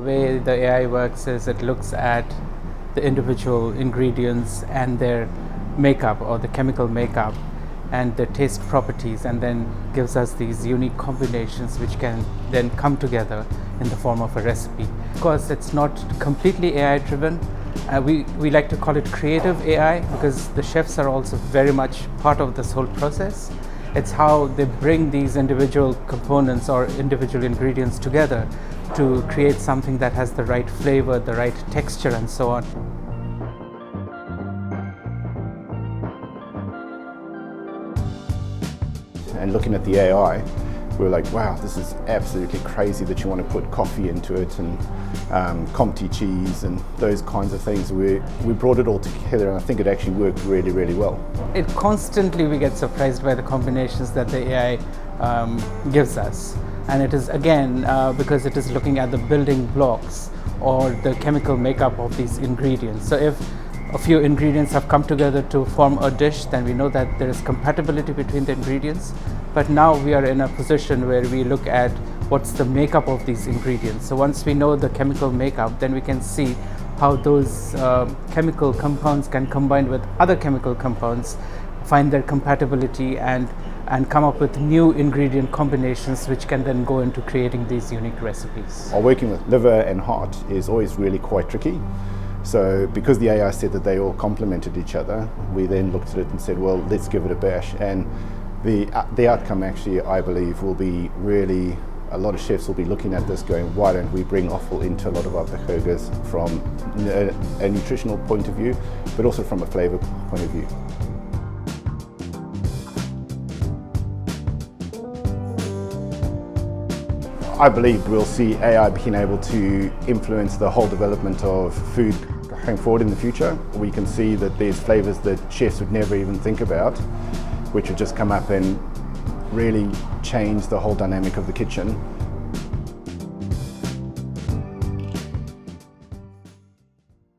The way the AI works is it looks at the individual ingredients and their makeup or the chemical makeup and the taste properties, and then gives us these unique combinations which can then come together in the form of a recipe. Of course, it's not completely AI driven. We like to call it creative AI because the chefs are also very much part of this whole process. It's how they bring these individual components or individual ingredients together to create something that has the right flavor, the right texture, and so on. And looking at the AI, we were like, wow, this is absolutely crazy that you want to put coffee into it and Comté cheese and those kinds of things. We brought it all together, and I think it actually worked really, really well. We get surprised by the combinations that the AI gives us. And it is again because it is looking at the building blocks or the chemical makeup of these ingredients. So if a few ingredients have come together to form a dish, then we know that there is compatibility between the ingredients. But now we are in a position where we look at what's the makeup of these ingredients. So once we know the chemical makeup, then we can see how those chemical compounds can combine with other chemical compounds, find their compatibility, and come up with new ingredient combinations which can then go into creating these unique recipes. Working with liver and heart is always really quite tricky. So because the AI said that they all complemented each other, we then looked at it and said, well, let's give it a bash. And the outcome actually, I believe, will be really, a lot of chefs will be looking at this going, why don't we bring offal into a lot of our burgers from a nutritional point of view, but also from a flavour point of view. I believe we'll see AI being able to influence the whole development of food going forward in the future. We can see that there's flavours that chefs would never even think about, which would just come up and really change the whole dynamic of the kitchen.